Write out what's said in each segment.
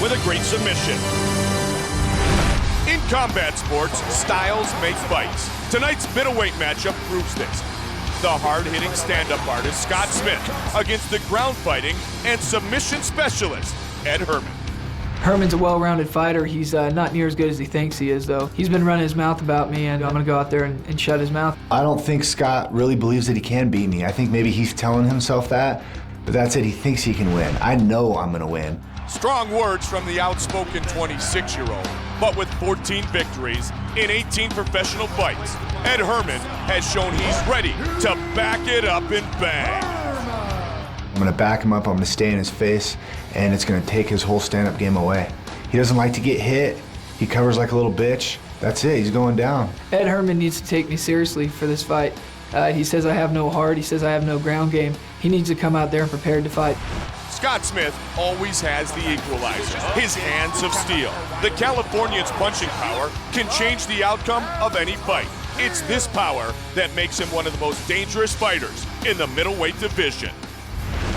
with a great submission. In combat sports, styles make fights. Tonight's middleweight matchup proves this. The hard-hitting stand-up artist Scott Smith against the ground-fighting and submission specialist Ed Herman. Herman's a well-rounded fighter. He's not near as good as he thinks he is, though. He's been running his mouth about me, and I'm going to go out there and shut his mouth. I don't think Scott really believes that he can beat me. I think maybe he's telling himself that, but that's it. He thinks he can win. I know I'm going to win. Strong words from the outspoken 26-year-old, but with 14 victories in 18 professional fights, Ed Herman has shown he's ready to back it up and bang. I'm going to back him up, I'm going to stay in his face, and it's going to take his whole stand-up game away. He doesn't like to get hit. He covers like a little bitch. That's it, he's going down. Ed Herman needs to take me seriously for this fight. He says I have no heart, he says I have no ground game. He needs to come out there prepared to fight. Scott Smith always has the equalizer, his hands of steel. The Californian's punching power can change the outcome of any fight. It's this power that makes him one of the most dangerous fighters in the middleweight division.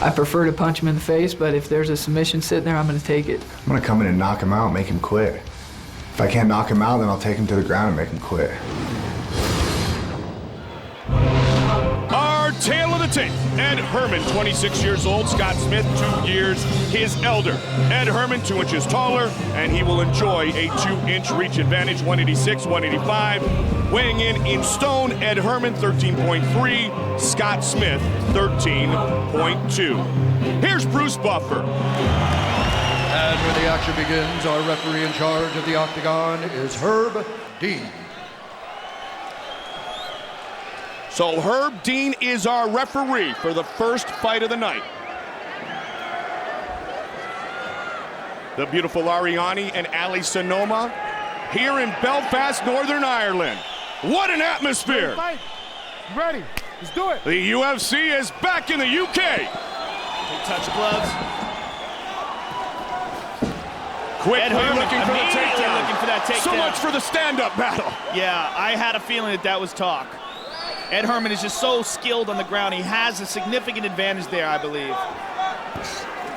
I prefer to punch him in the face, but if there's a submission sitting there, I'm going to take it. I'm going to come in and knock him out, make him quit. If I can't knock him out, then I'll take him to the ground and make him quit. Our tale of the tape. Ed Herman, 26 years old. Scott Smith, 2 years his elder. Ed Herman, 2 inches taller, and he will enjoy a 2-inch reach advantage, 186, 185. Weighing in stone, Ed Herman, 13.3. Scott Smith, 13.2. Here's Bruce Buffer. And when the action begins, our referee in charge of the octagon is Herb Dean. So Herb Dean is our referee for the first fight of the night. The beautiful Ariani and Ali Sonoma here in Belfast, Northern Ireland. What an atmosphere! Ready? Let's do it. The UFC is back in the UK. They touch gloves. Quickly Ed Herman looking for the takedown. Looking for that takedown. So much for the stand-up battle. Yeah, I had a feeling that was talk. Ed Herman is just so skilled on the ground. He has a significant advantage there, I believe.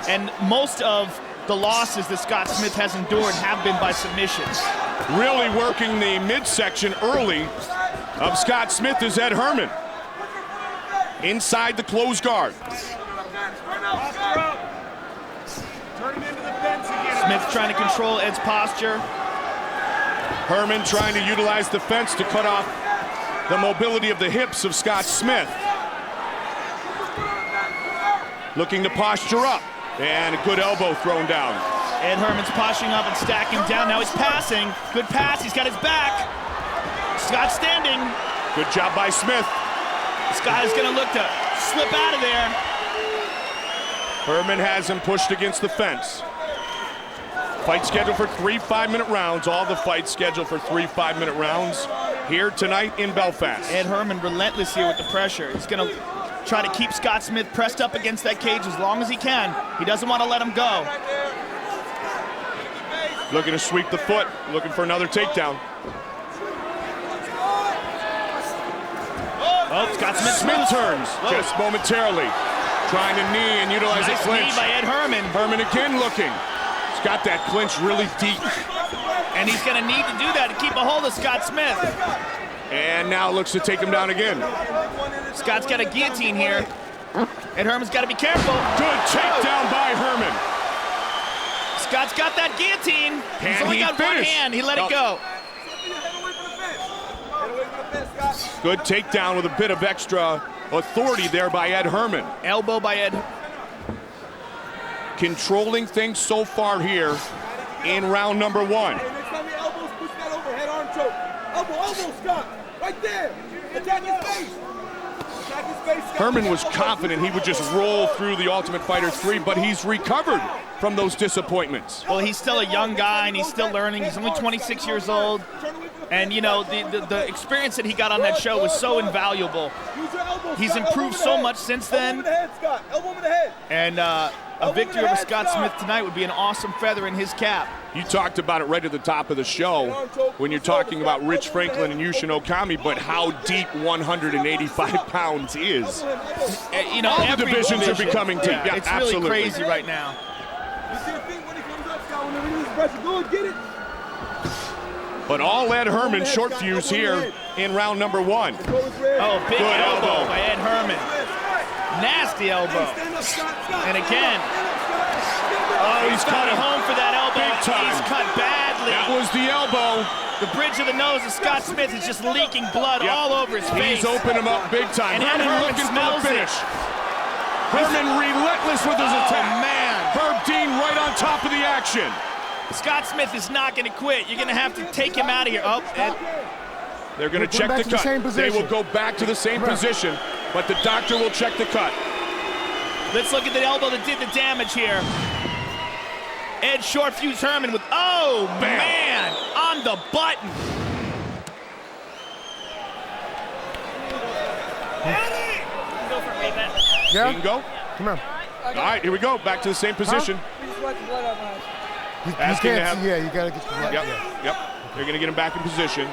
And most of the losses that Scott Smith has endured have been by submissions. Really working the midsection early of Scott Smith is Ed Herman. Inside the closed guard. Smith trying to control Ed's posture. Herman trying to utilize the fence to cut off the mobility of the hips of Scott Smith. Looking to posture up, and a good elbow thrown down. Ed Herman's posturing up and stacking down. Now he's passing. Good pass, he's got his back. Scott standing. Good job by Smith. Scott is gonna look to slip out of there. Herman has him pushed against the fence. Fight scheduled for 3 5-minute rounds. All the fights scheduled for 3 5-minute rounds here tonight in Belfast. Ed Herman relentless here with the pressure. He's gonna try to keep Scott Smith pressed up against that cage as long as he can. He doesn't want to let him go. Looking to sweep the foot, looking for another takedown. Oh, Scott Smith turns just momentarily. Trying to knee and utilize nice a clinch. Knee by Ed Herman. Herman again looking. He's got that clinch really deep. And he's gonna need to do that to keep a hold of Scott Smith. And now looks to take him down again. Scott's got a guillotine here. Ed Herman's gotta be careful. Good takedown by Herman. Scott's got that guillotine. He's only got one hand, he let it go. Good takedown with a bit of extra authority there by Ed Herman. Elbow by Ed. Controlling things so far here in round number 1. Next time your elbows, push that overhead arm choke. Elbow, Scott. Right there. Attack his face. Attack his face, Scott. Herman was confident he would just roll through the Ultimate Fighter 3, but he's recovered from those disappointments. Well, he's still a young guy and he's still learning. He's only 26 years old. And, you know, the experience that he got on that show was so invaluable. He's improved so much since then. And a victory over Scott Smith tonight would be an awesome feather in his cap. You talked about it right at the top of the show when you're talking about Rich Franklin and Yushin Okami, but how deep 185 pounds is. You know, all the divisions are becoming deep. Yeah, it's absolutely. really crazy right now. pressure. Good, get it. But all Ed Herman short fuse here in round number 1. Oh, big Good elbow elbow. by Ed Herman. Nasty elbow. And again, oh, he's coming home for that elbow. Big time. He's cut badly. That was the elbow. The bridge of the nose of Scott Smith is just leaking blood Yep. all over his face. He's opened him up big time. And Ed Herman Herman looking for smells the finish. Herman relentless with his attack. Man. Herb Dean right on top of the action. Scott Smith is not going to quit. You're going to have to take him out of here. Oh, Ed. They're going to check the cut. They will go back to the same position, but the doctor will check the cut. Let's look at the elbow that did the damage here. Ed short fuse Herman with, oh, Bam. man, on the button. Go for it, man. He can go. Come on. All right, here we go. Back to the same position. You Asking to can't have- see, yeah, you gotta get the blood. Yep, Yeah. yep. They're going to get him back in position.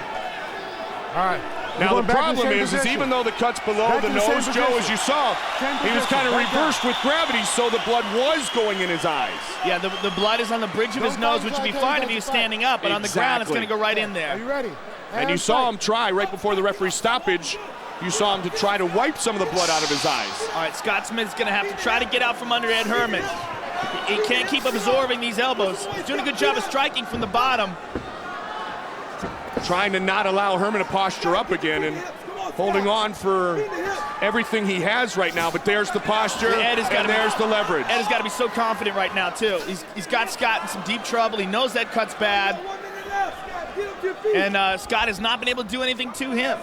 All right. Now We're the going back to problem same is position. even though the cut's below Back the to the same nose, Joe, position. as you saw, Same he was position. kind of Right reversed with gravity, so the blood was going in his eyes. Yeah, the blood is on the bridge of his nose, which would be fine if he was standing up, but on the ground, it's going to go right in Are there. you ready? And you saw him try right before the referee stoppage. You saw him to try to wipe some of the blood out of his eyes. All right, Scott Smith's going to have to try to get out from under Ed Herman. He can't keep absorbing these elbows. He's doing a good job of striking from the bottom. Trying to not allow Herman to posture up again and holding on for everything he has right now. But there's the posture, Ed has and there's the leverage. Ed has got to be so confident right now, too. He's got Scott in some deep trouble. He knows that cut's bad. And Scott has not been able to do anything to him.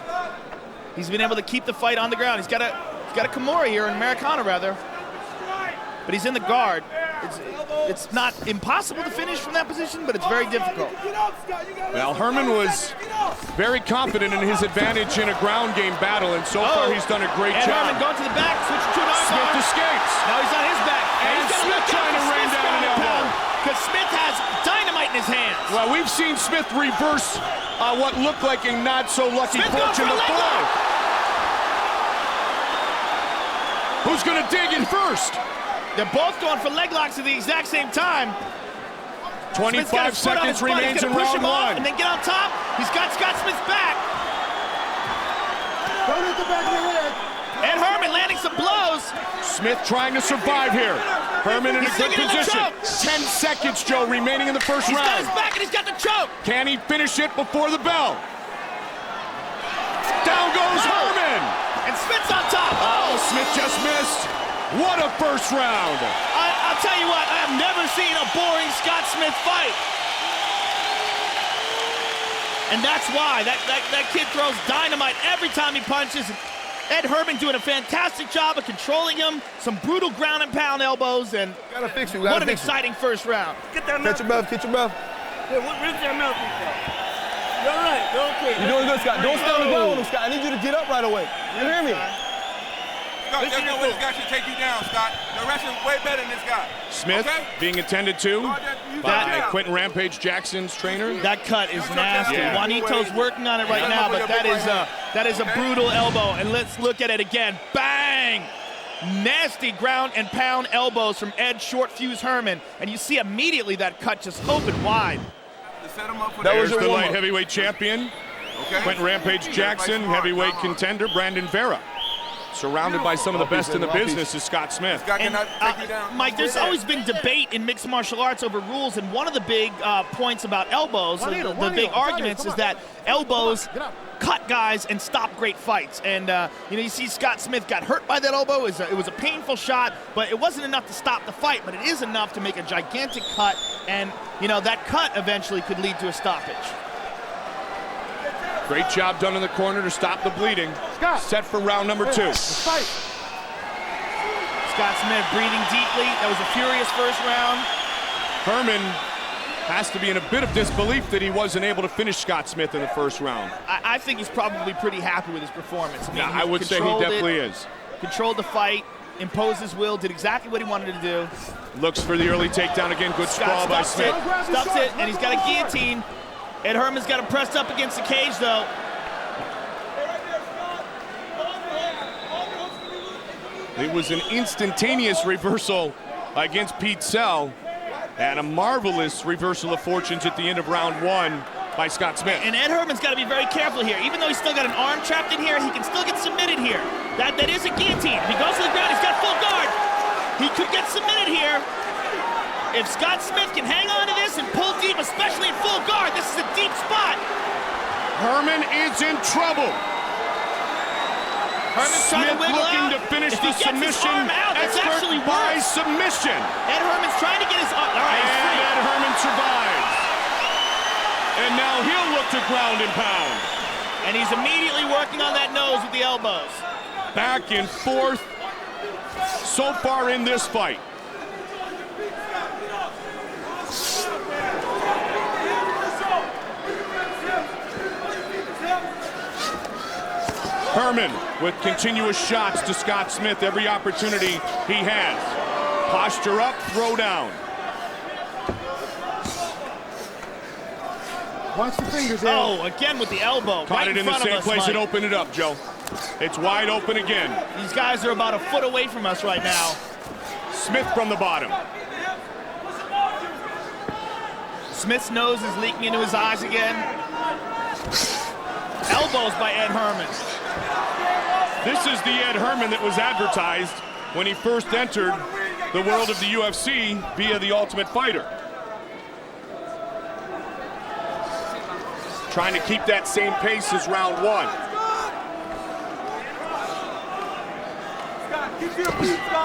He's been able to keep the fight on the ground. He's got a Kimura here, an Americana rather. But he's in the guard. It's not impossible to finish from that position, but it's very difficult. Well, Herman was very confident in his advantage in a ground game battle, and so far he's done a great Ed job. Herman going to the back, switching to an arm Smith bar. escapes. Now he's on his back. And Smith trying to rain down an elbow. Because Smith has dynamite in his hands. Well, we've seen Smith reverse what looked like a not-so-lucky Smith going fortune for a leg before. lock. Who's going to dig in first? They're both going for leg locks at the exact same time. 25 seconds remains in round one. And then get on top. He's got Scott Smith's back. Don't hit the back of the head. Ed Herman landing some blows. Smith trying to survive here. Herman in a He's good sticking in the position. choke. 10 seconds, Joe, remaining in the first He's got round. his back and he's got the choke. Can he finish it before the bell? Down goes Herman. And Smith's on top. Oh, Smith just missed. What a first round. I'll tell you what, I have never seen a boring Scott Smith fight. And that's why. That kid throws dynamite every time he punches. Ed Herman doing a fantastic job of controlling him. Some brutal ground and pound elbows. And Gotta fix it. what an exciting first round. Get that Catch your mouth, catch your mouth. Yeah, where's that mouth? You're all right. You're okay. You're doing good, Scott. Don't stay on the ground with him, Scott. I need you to get up right away. You hear me? Scott, that's not what this guy should take you down, Scott. The wrestling way better than this guy. Smith Okay? being attended to by Quentin Rampage Jackson's trainer. That cut is nasty. Yeah. Juanito's working on it right now, but that is a brutal elbow. And let's look at it again. Bang! Nasty ground and pound elbows from Ed Short Fuse Herman. And you see immediately that cut just open wide. To set him up for There's the the light heavyweight champion, okay? Quentin Rampage Jackson, heavyweight contender Brandon Vera. Surrounded by some of the best in the business is Scott Smith. Scott And, cannot take you down. Mike, there's always been debate in mixed martial arts over rules, and one of the big points about elbows, the big arguments, is that elbows cut guys and stop great fights. And you see Scott Smith got hurt by that elbow. It was a painful shot, but it wasn't enough to stop the fight. But it is enough to make a gigantic cut, and that cut eventually could lead to a stoppage. Great job done in the corner to stop the bleeding. Scott. Set for round number 2. Let's fight. Scott Smith breathing deeply. That was a furious first round. Herman has to be in a bit of disbelief that he wasn't able to finish Scott Smith in the first round. I think he's probably pretty happy with his performance. I mean, I would say he controlled definitely it, is. Controlled the fight, imposed his will, did exactly what he wanted to do. Looks for the early takedown again. Good sprawl by Stops it, Smith. stops it, and he's got a guillotine. Ed Herman's got him pressed up against the cage, though. It was an instantaneous reversal against Pete Sell. And a marvelous reversal of fortunes at the end of round 1 by Scott Smith. And Ed Herman's got to be very careful here. Even though he's still got an arm trapped in here, he can still get submitted here. That is a guillotine. If he goes to the ground, he's got full guard. He could get submitted here. If Scott Smith can hang on to this and pull deep, especially in full guard, this is a deep spot. Herman is in trouble. Herman's trying to wiggle looking out. to finish If he the gets his submission. arm out, that's Expert actually by worse. submission. Ed Herman's trying to get his arm. All right, he's And free. Ed Herman survives. And now he'll look to ground and pound. And he's immediately working on that nose with the elbows. Back and forth so far in this fight. Herman with continuous shots to Scott Smith every opportunity he has. Posture up, throw down. Watch the fingers, Oh, again with the elbow. Caught right it in front the of same us, place Mike. and opened it up, Joe. It's wide open again. These guys are about a foot away from us right now. Smith from the bottom. Smith's nose is leaking into his eyes again. Elbows by Ed Herman. This is the Ed Herman that was advertised when he first entered the world of the UFC via The Ultimate Fighter. Trying to keep that same pace as round 1.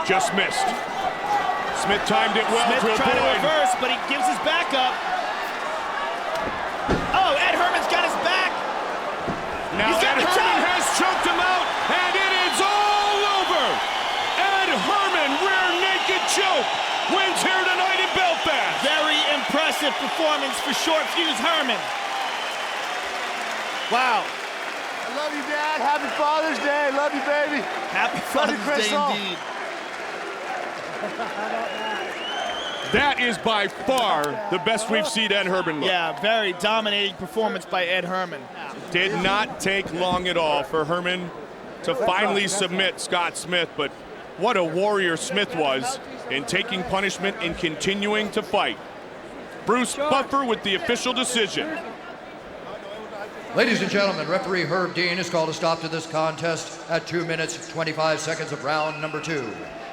Just missed. Smith timed it well Smith to trying to avoid. reverse, but he gives his back up. Oh, Ed Herman's got his back. Now He's got Ed the Herman choke. has choked him out, and it is all over. Ed Herman, rear naked choke, wins here tonight in Belfast. Very impressive performance for short fuse Herman. Wow. I love you, Dad. Happy Father's Day. Love you, baby. Happy Father's Day Crystal. indeed. That is by far the best we've seen Ed Herman look. Yeah, very dominating performance by Ed Herman. Did not take long at all for Herman to finally submit Scott Smith, but what a warrior Smith was in taking punishment and continuing to fight. Bruce Buffer with the official decision. Ladies and gentlemen, referee Herb Dean has called a stop to this contest at 2 minutes, 25 seconds of round number 2.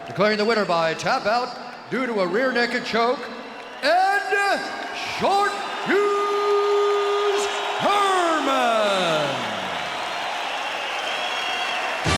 Declaring the winner by tap out due to a rear naked choke and short fuse.